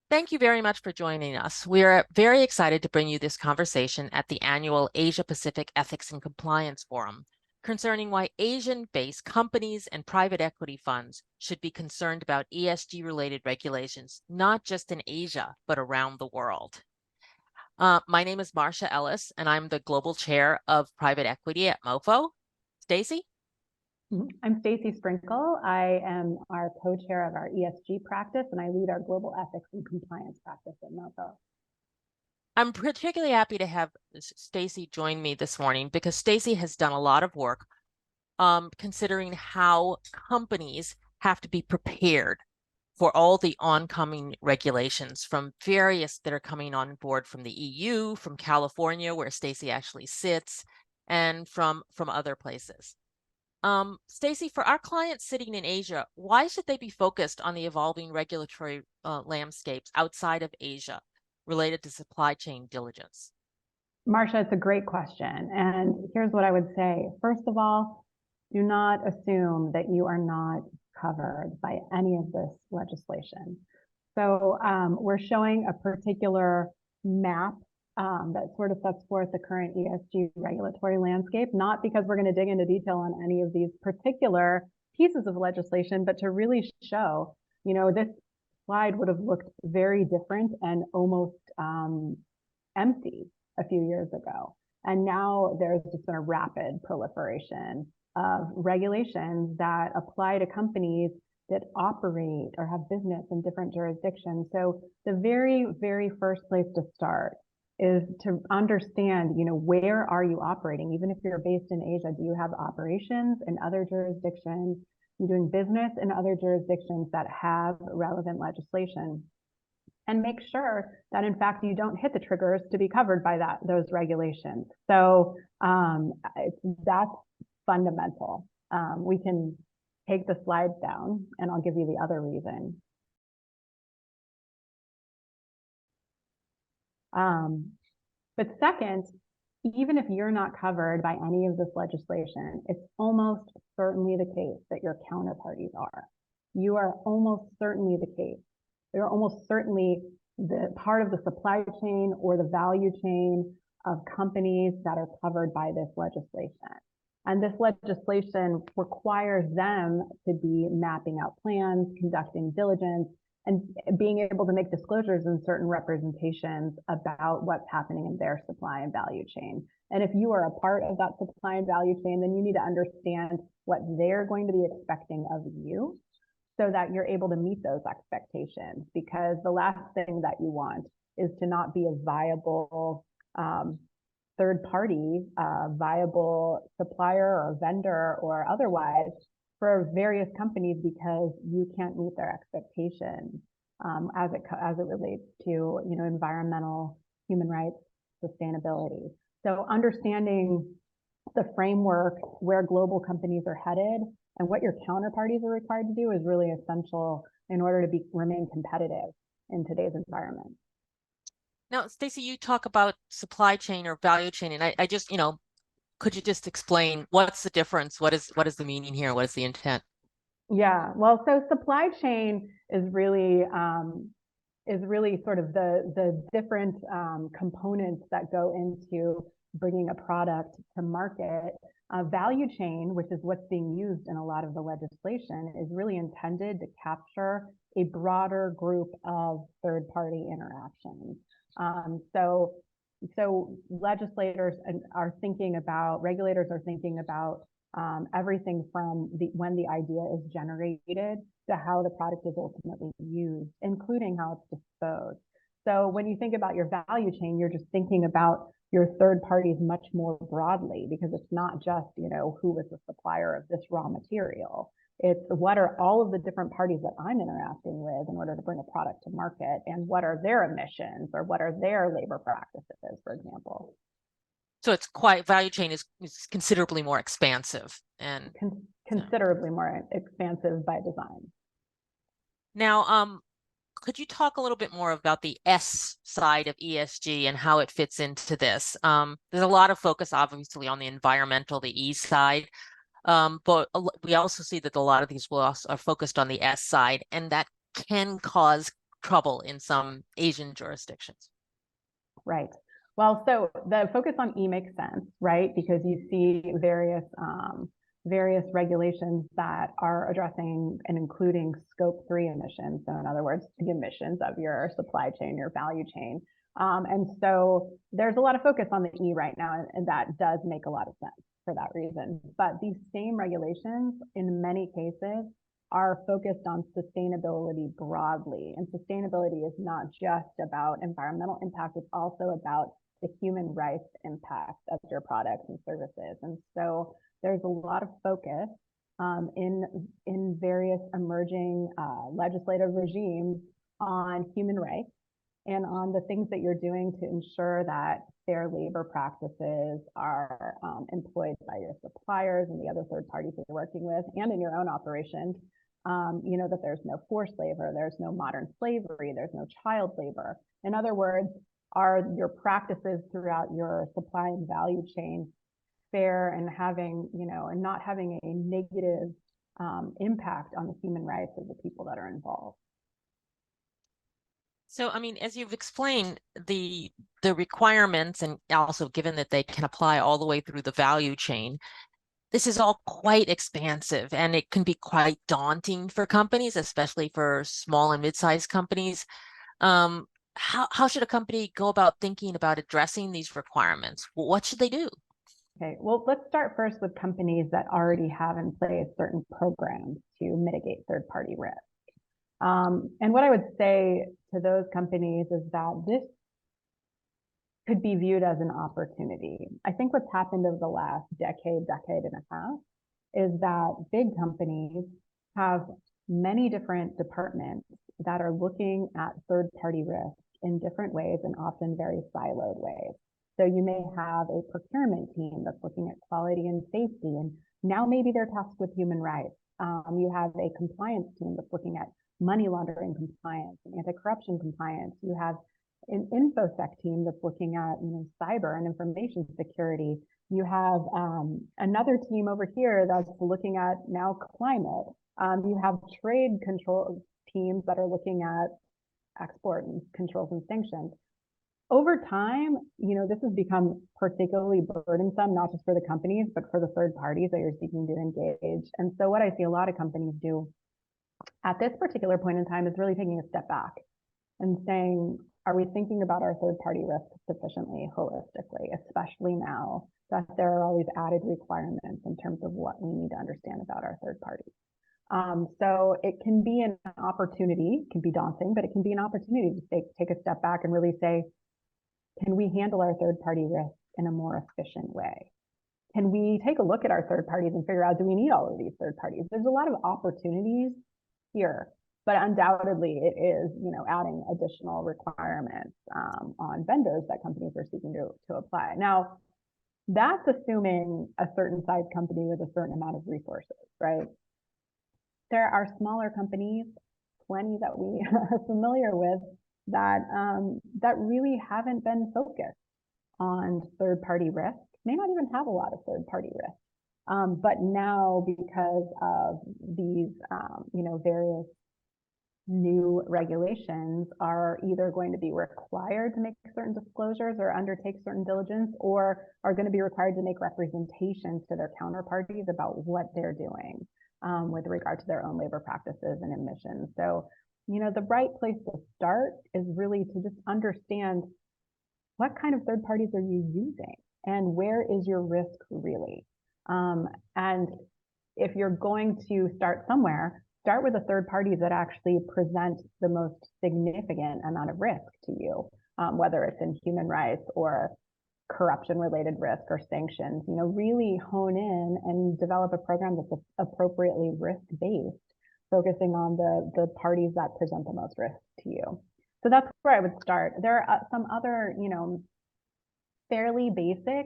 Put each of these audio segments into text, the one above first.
Thank you very much for joining us. We are very excited to bring you this conversation at the annual Asia Pacific Ethics and Compliance Forum concerning why Asian-based companies and private equity funds should be concerned about ESG-related regulations, not just in Asia, but around the world. My name is Marcia Ellis, and I'm the Global Chair of Private Equity at MoFo. Stacy? I'm Stacy Sprinkle. I am our co-chair of our ESG practice, and I lead our global ethics and compliance practice at MoFo. I'm particularly happy to have Stacy join me this morning because Stacy has done a lot of work considering how companies have to be prepared for all the oncoming regulations from various that are coming on board from the EU, from California, where Stacy actually sits, and from other places. Stacy, for our clients sitting in Asia, why should they be focused on the evolving regulatory landscapes outside of Asia related to supply chain diligence? Marcia, it's a great question. And here's what I would say. First of all, do not assume that you are not covered by any of this legislation. So we're showing a particular map that sort of sets forth the current ESG regulatory landscape, not because we're going to dig into detail on any of these particular pieces of legislation, but to really show, this slide would have looked very different and almost empty a few years ago. And now there's just been a rapid proliferation of regulations that apply to companies that operate or have business in different jurisdictions. So the very, very first place to start is to understand, where are you operating? Even if you're based in Asia, do you have operations in other jurisdictions? You're doing business in other jurisdictions that have relevant legislation. And make sure that, in fact, you don't hit the triggers to be covered by those regulations. So that's fundamental. We can take the slides down, and I'll give you the other reason. But second, even if you're not covered by any of this legislation, it's almost certainly the case that your counterparties are. You are almost certainly the case. You're almost certainly the part of the supply chain or the value chain of companies that are covered by this legislation. And this legislation requires them to be mapping out plans, conducting diligence, and being able to make disclosures in certain representations about what's happening in their supply and value chain. And if you are a part of that supply and value chain, then you need to understand what they're going to be expecting of you so that you're able to meet those expectations. Because the last thing that you want is to not be a viable third party, viable supplier or vendor or otherwise for various companies because you can't meet their expectations as it relates to environmental, human rights, sustainability. So understanding the framework where global companies are headed and what your counterparties are required to do is really essential in order to remain competitive in today's environment. Now, Stacy, you talk about supply chain or value chain, and I just, could you just explain what's the difference? What is the meaning here? What is the intent? Yeah, well, so supply chain is really sort of the different components that go into bringing a product to market. Value chain, which is what's being used in a lot of the legislation, is really intended to capture a broader group of third-party interactions. So regulators are thinking about everything from when the idea is generated to how the product is ultimately used, including how it's disposed. So when you think about your value chain, you're just thinking about your third parties much more broadly, because it's not just, who is the supplier of this raw material. It's what are all of the different parties that I'm interacting with in order to bring a product to market, and what are their emissions or what are their labor practices, for example. So it's value chain is considerably more expansive and considerably more expansive by design. Now, could you talk a little bit more about the S side of ESG and how it fits into this? There's a lot of focus, obviously, on the environmental, the E side, but we also see that a lot of these laws are focused on the S side, and that can cause trouble in some Asian jurisdictions. Right. Well, so the focus on E makes sense, right? Because you see various regulations that are addressing and including scope 3 emissions. So in other words, the emissions of your supply chain, your value chain. And so there's a lot of focus on the E right now, and that does make a lot of sense for that reason. But these same regulations, in many cases, are focused on sustainability broadly. And sustainability is not just about environmental impact, it's also about the human rights impact of your products and services. And so there's a lot of focus in various emerging legislative regimes on human rights and on the things that you're doing to ensure that fair labor practices are employed by your suppliers and the other third parties that you're working with, and in your own operations. That there's no forced labor, there's no modern slavery, there's no child labor. In other words, are your practices throughout your supply and value chain fair and having, and not having a negative impact on the human rights of the people that are involved? So, I mean, as you've explained, the requirements, and also given that they can apply all the way through the value chain, this is all quite expansive, and it can be quite daunting for companies, especially for small and mid-sized companies. How should a company go about thinking about addressing these requirements? What should they do? Okay, well, let's start first with companies that already have in place certain programs to mitigate third-party risk. And what I would say to those companies is that this could be viewed as an opportunity. I think what's happened over the last decade and a half is that big companies have many different departments that are looking at third-party risk in different ways and often very siloed ways. So you may have a procurement team that's looking at quality and safety, and now maybe they're tasked with human rights. You have a compliance team that's looking at money laundering compliance and anti-corruption compliance. You have an InfoSec team that's looking at cyber and information security. You have another team over here that's looking at now climate. You have trade control teams that are looking at export and controls and sanctions. Over time, this has become particularly burdensome, not just for the companies, but for the third parties that you're seeking to engage. And so what I see a lot of companies do at this particular point in time is really taking a step back and saying, are we thinking about our third-party risk sufficiently holistically, especially now that there are all these added requirements in terms of what we need to understand about our third parties? So it can be an opportunity, it can be daunting, but it can be an opportunity to take a step back and really say, can we handle our third-party risk in a more efficient way? Can we take a look at our third parties and figure out, do we need all of these third parties? There's a lot of opportunities here, but undoubtedly it is, adding additional requirements on vendors that companies are seeking to apply. Now, that's assuming a certain size company with a certain amount of resources, right? There are smaller companies, plenty that we are familiar with, that really haven't been focused on third-party risk, may not even have a lot of third-party risk. But now, because of these, various new regulations, are either going to be required to make certain disclosures or undertake certain diligence, or are going to be required to make representations to their counterparties about what they're doing with regard to their own labor practices and emissions. So, the right place to start is really to just understand what kind of third parties are you using and where is your risk really? And if you're going to start somewhere, start with the third parties that actually present the most significant amount of risk to you, whether it's in human rights or corruption-related risk or sanctions. Really hone in and develop a program that's appropriately risk-based, focusing on the parties that present the most risk to you. So that's where I would start. There are some other, fairly basic,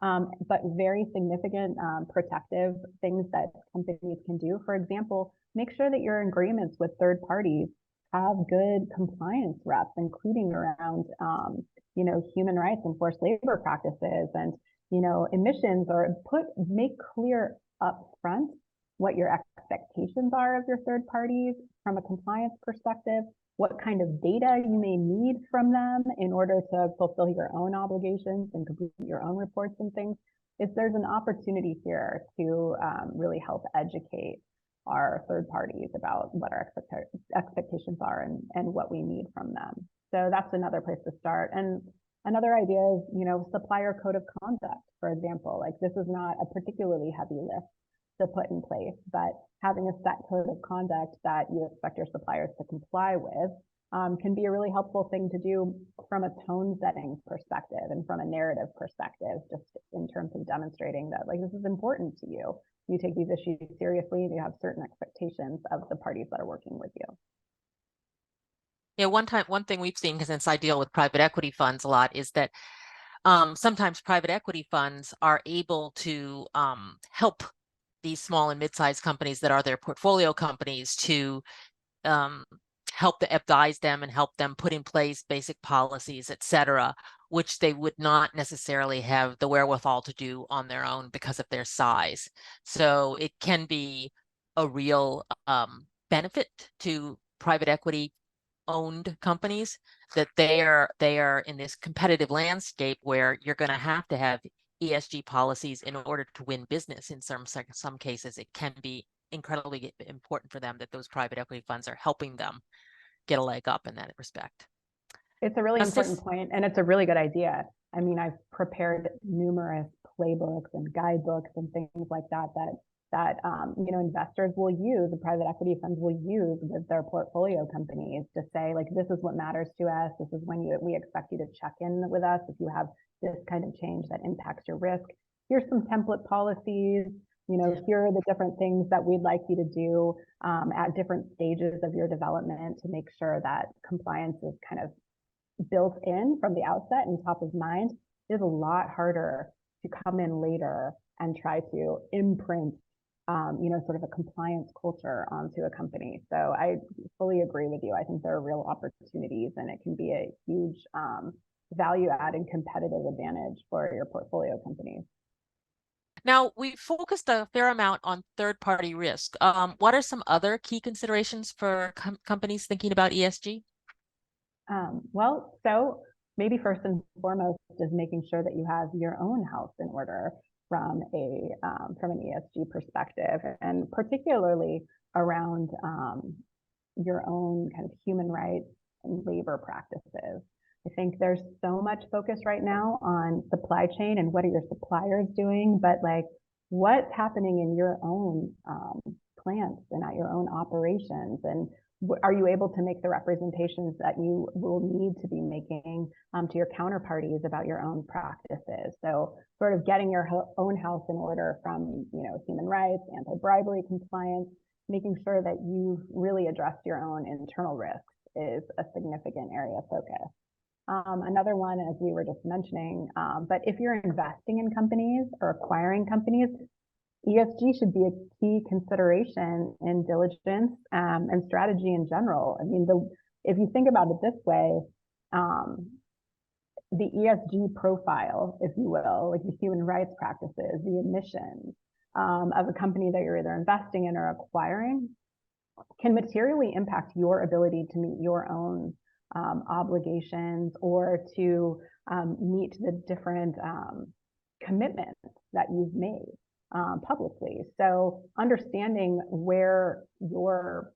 but very significant protective things that companies can do. For example, make sure that your agreements with third parties have good compliance reps, including around, human rights and forced labor practices and, emissions, or make clear up front what your expectations are of your third parties from a compliance perspective, what kind of data you may need from them in order to fulfill your own obligations and complete your own reports and things, there's an opportunity here to really help educate our third parties about what our expectations are and what we need from them. So that's another place to start. And another idea is, supplier code of conduct, for example. Like, this is not a particularly heavy lift to put in place, but having a set code of conduct that you expect your suppliers to comply with can be a really helpful thing to do from a tone setting perspective and from a narrative perspective, just in terms of demonstrating that, like, this is important to you. You take these issues seriously and you have certain expectations of the parties that are working with you. Yeah, one thing we've seen, because since I deal with private equity funds a lot, is that sometimes private equity funds are able to help these small and mid-sized companies that are their portfolio companies to help advise them and help them put in place basic policies, et cetera, which they would not necessarily have the wherewithal to do on their own because of their size. So it can be a real benefit to private equity owned companies that they are in this competitive landscape where you're going to have ESG policies in order to win business. In some cases, it can be incredibly important for them that those private equity funds are helping them get a leg up in that respect. It's a really important point, and it's a really good idea. I mean, I've prepared numerous playbooks and guidebooks and things like that investors will use, the private equity funds will use with their portfolio companies to say, like, this is what matters to us. This is when we expect you to check in with us if you have this kind of change that impacts your risk. Here's some template policies. Here are the different things that we'd like you to do at different stages of your development to make sure that compliance is kind of built in from the outset and top of mind. It is a lot harder to come in later and try to imprint sort of a compliance culture onto a company. So I fully agree with you. I think there are real opportunities, and it can be a huge value add and competitive advantage for your portfolio companies. Now, we focused a fair amount on third-party risk. What are some other key considerations for companies thinking about ESG? So maybe first and foremost is making sure that you have your own house in order from an ESG perspective, and particularly around your own kind of human rights and labor practices. I think there's so much focus right now on supply chain and what are your suppliers doing, but like, what's happening in your own plants and at your own operations, and are you able to make the representations that you will need to be making to your counterparties about your own practices? So sort of getting your own house in order from, human rights, anti-bribery compliance, making sure that you've really addressed your own internal risks is a significant area of focus. Another one, as we were just mentioning, but if you're investing in companies or acquiring companies, ESG should be a key consideration in diligence and strategy in general. I mean, if you think about it this way, the ESG profile, if you will, like the human rights practices, the emissions of a company that you're either investing in or acquiring, can materially impact your ability to meet your own obligations or to meet the different commitments that you've made publicly. So understanding where you're,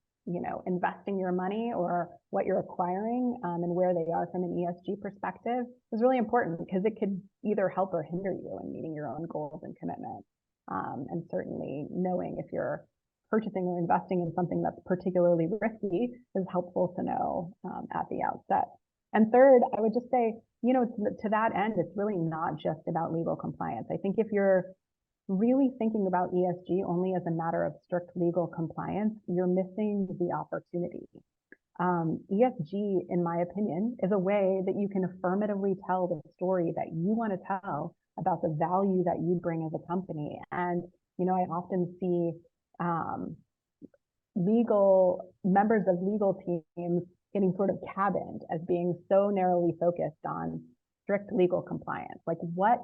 investing your money or what you're acquiring and where they are from an ESG perspective is really important, because it could either help or hinder you in meeting your own goals and commitments. And certainly knowing if you're purchasing or investing in something that's particularly risky is helpful to know at the outset. And third, I would just say, to that end, it's really not just about legal compliance. I think if you're really thinking about ESG only as a matter of strict legal compliance, you're missing the opportunity. ESG, in my opinion, is a way that you can affirmatively tell the story that you want to tell about the value that you bring as a company. And, I often see members of legal teams getting sort of cabined as being so narrowly focused on strict legal compliance. Like, what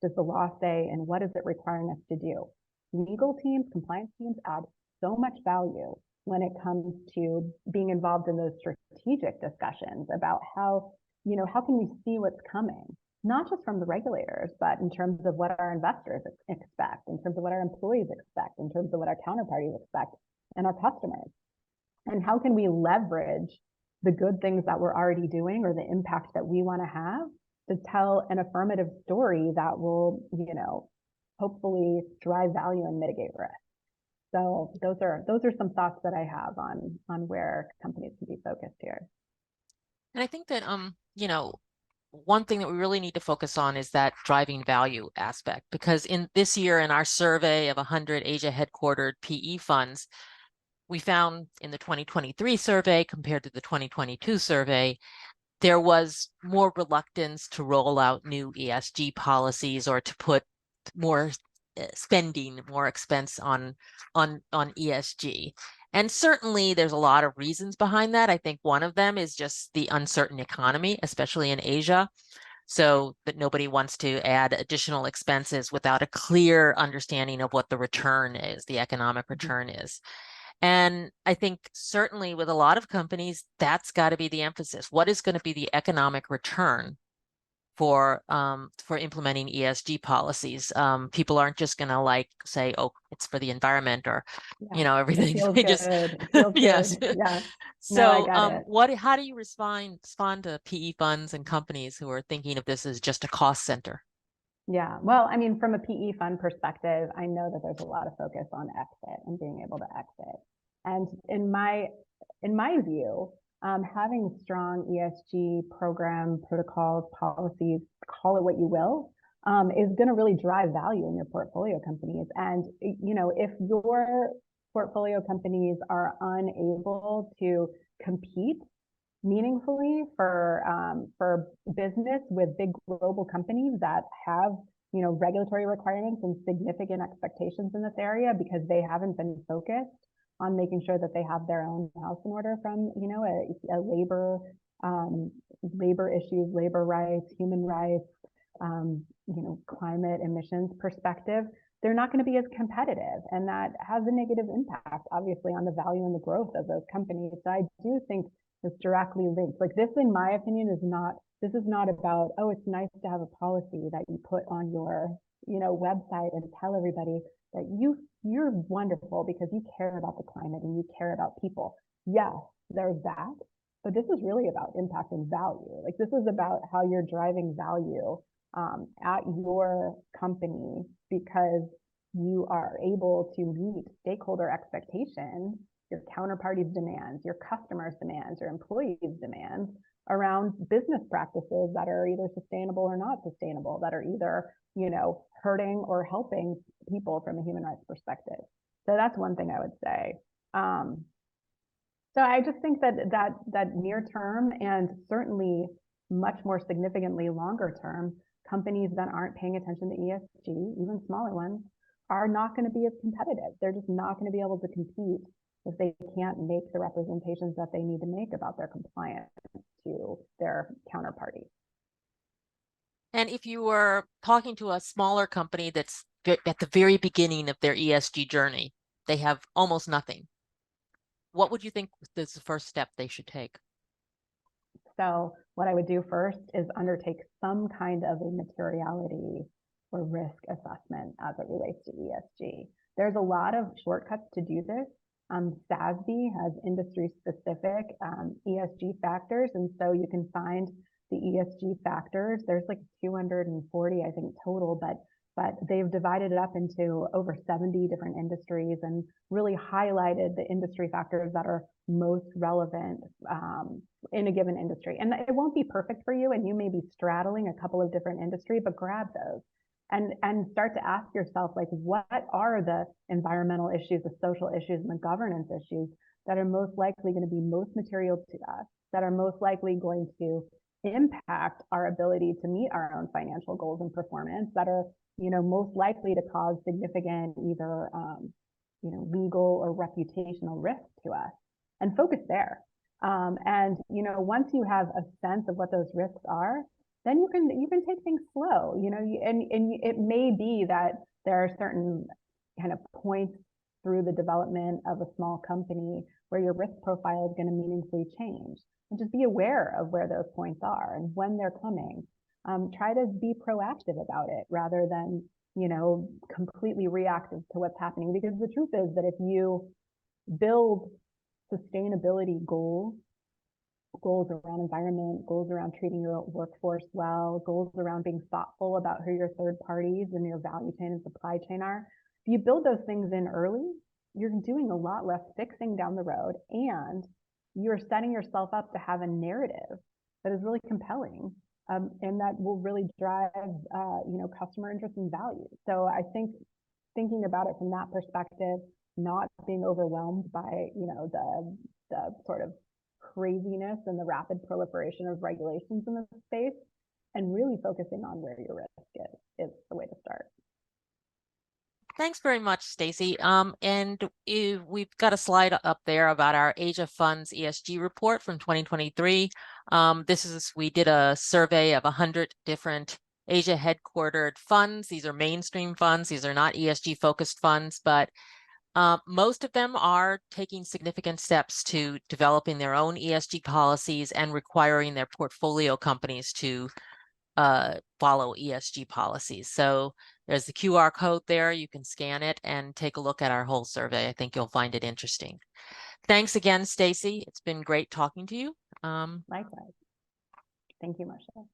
does the law say and what is it requiring us to do? Legal teams, compliance teams add so much value when it comes to being involved in those strategic discussions about how, how can we see what's coming, not just from the regulators, but in terms of what our investors expect, in terms of what our employees expect, in terms of what our counterparties expect, and our customers. And how can we leverage the good things that we're already doing or the impact that we want to have to tell an affirmative story that will, hopefully drive value and mitigate risk. So those are some thoughts that I have on where companies can be focused here. And I think that one thing that we really need to focus on is that driving value aspect, because in this year in our survey of 100 Asia headquartered PE funds, we found in the 2023 survey compared to the 2022 survey, there was more reluctance to roll out new ESG policies or to put more spending, more expense on ESG. And certainly there's a lot of reasons behind that. I think one of them is just the uncertain economy, especially in Asia. So that nobody wants to add additional expenses without a clear understanding of what the return is, the economic return is. And I think certainly with a lot of companies, that's got to be the emphasis. What is going to be the economic return for implementing ESG policies? People aren't just going to say, oh, it's for the environment, or everything. It feels They good. just It feels yes. good. Yeah. So No, I got it. how do you respond to PE funds and companies who are thinking of this as just a cost center? Yeah, well, I mean, from a PE fund perspective, I know that there's a lot of focus on exit and being able to exit. And in my view, having strong ESG program protocols, policies, call it what you will, is going to really drive value in your portfolio companies. And if your portfolio companies are unable to compete meaningfully for business with big global companies that have regulatory requirements and significant expectations in this area, because they haven't been focused on making sure that they have their own house in order from a labor issues, labor rights, human rights, climate emissions perspective, they're not going to be as competitive, and that has a negative impact, obviously, on the value and the growth of those companies. So I do think it's directly linked. Like, this, in my opinion, is not about, oh, it's nice to have a policy that you put on your website and tell everybody that you're wonderful because you care about the climate and you care about people. Yes, there's that, but this is really about impact and value. Like, this is about how you're driving value at your company because you are able to meet stakeholder expectations, your counterparties' demands, your customers' demands, your employees' demands around business practices that are either sustainable or not sustainable, that are either, hurting or helping people from a human rights perspective. So that's one thing I would say. So I just think that near term, and certainly much more significantly longer term, companies that aren't paying attention to ESG, even smaller ones, are not going to be as competitive. They're just not going to be able to compete if they can't make the representations that they need to make about their compliance to their counterparty. And if you were talking to a smaller company that's at the very beginning of their ESG journey, they have almost nothing, what would you think is the first step they should take? So what I would do first is undertake some kind of a materiality or risk assessment as it relates to ESG. There's a lot of shortcuts to do this. SASB has industry-specific ESG factors, and so you can find the ESG factors. There's like 240, I think, total, but they've divided it up into over 70 different industries and really highlighted the industry factors that are most relevant in a given industry. And it won't be perfect for you, and you may be straddling a couple of different industries, but grab those and start to ask yourself, like, what are the environmental issues, the social issues, and the governance issues that are most likely going to be most material to us, that are most likely going to impact our ability to meet our own financial goals and performance, that are most likely to cause significant either legal or reputational risk to us, and focus there. And once you have a sense of what those risks are, then you can take things slow. And it may be that there are certain kind of points through the development of a small company where your risk profile is going to meaningfully change. And just be aware of where those points are and when they're coming. Try to be proactive about it rather than, you know, completely reactive to what's happening. Because the truth is that if you build sustainability goals around environment, goals around treating your workforce well, goals around being thoughtful about who your third parties and your value chain and supply chain are, if you build those things in early, you're doing a lot less fixing down the road, and you're setting yourself up to have a narrative that is really compelling, and that will really drive you know, customer interest and value. So I think thinking about it from that perspective, not being overwhelmed by, you know, the sort of craziness and the rapid proliferation of regulations in the space, and really focusing on where your risk is the way to start. Thanks very much, Stacy. And we've got a slide up there about our Asia Funds ESG report from 2023. We did a survey of 100 different Asia headquartered funds. These are mainstream funds. These are not ESG focused funds, but most of them are taking significant steps to developing their own ESG policies and requiring their portfolio companies to follow ESG policies. So there's the QR code there. You can scan it and take a look at our whole survey. I think you'll find it interesting. Thanks again, Stacy. It's been great talking to you. Likewise. Thank you, Marcia.